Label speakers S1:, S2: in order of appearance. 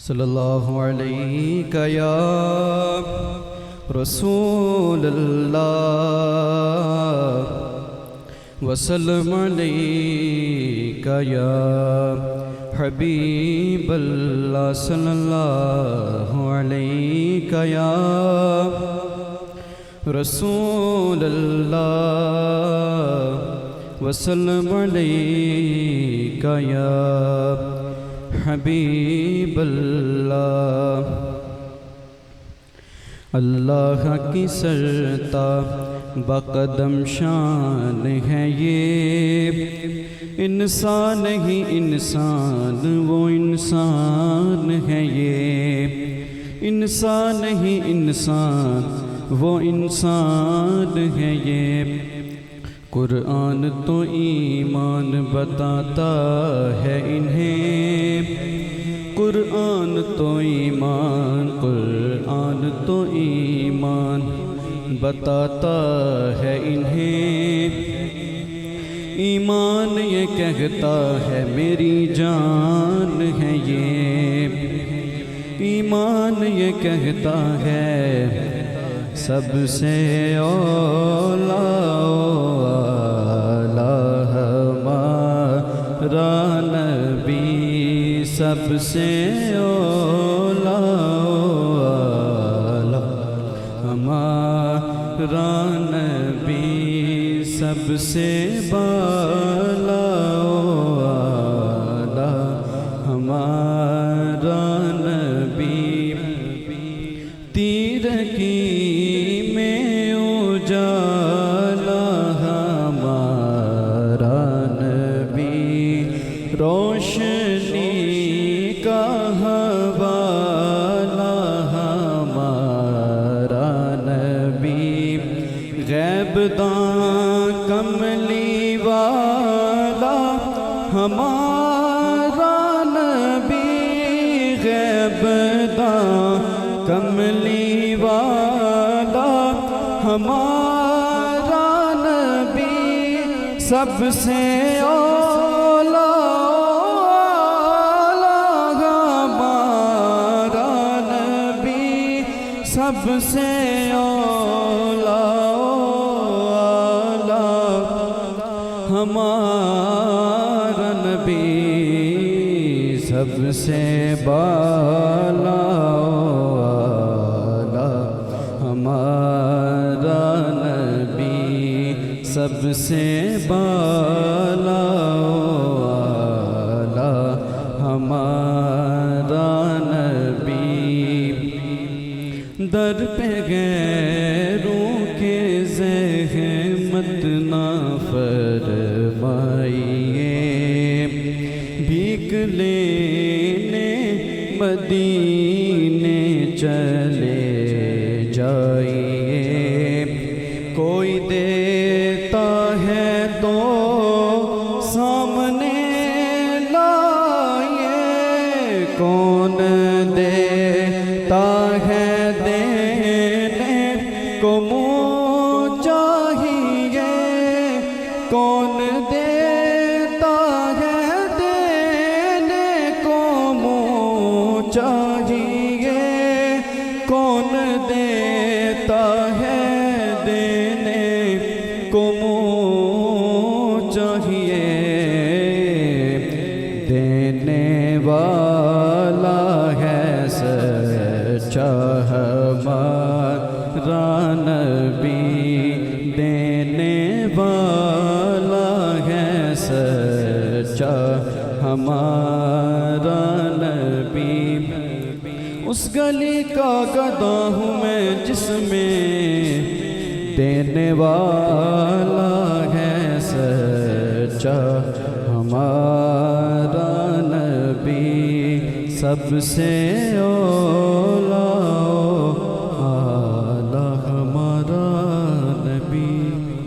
S1: صلی اللہ علیہ یا رسول اللہ وسلم علیک یا حبیب اللہ صلی اللہ علیہ یا رسول اللہ وسلم علیک یا حبیب اللہ۔ اللہ کی سرتا بقدم شان ہے یہ، انسان نہیں انسان وہ انسان ہے یہ، انسان نہیں انسان وہ انسان ہے یہ۔ قرآن تو ایمان بتاتا ہے انہیں، قرآن تو ایمان، قرآن تو ایمان بتاتا ہے انہیں۔ ایمان یہ کہتا ہے میری جان ہے یہ، ایمان یہ کہتا ہے سب سے اولا ہمارا نبی، سب سے اولا ہمارا نبی، سب سے بالا ہمارا نبی۔ تیرگی میں اجالا ہمارا نبی، روشنی کا حوالہ ہمارا نبی، غیب داں کملی والا ہمارا نبی، غیب داں کملی والا ہمارا نبی، سب سے اولا ہمارا نبی، سب سے اولا ہمارا نبی، سب سے بالا ہمارا نبی، سب سے بالا ہمارا نبی۔ در پہ غیروں کے زحمت نہ فرمائیے، بھیک لینے مدینے چلے جائیے، کوئی دیتا ہے تو سامنے لائیے، کون دیتا ہے دینے کو منہ چاہیے، کون دیتا ہے دینے کو منہ چاہیے، کون دیتا ہے دینے کو منہ چاہیے، دینے والا ہے سچا ہمارا نبی، دینے والا ہے سچا ہمارا نبی۔ اس گلی کا گدا ہوں میں جس میں دینے والا ہے سچا ہمارا نبی، سب سے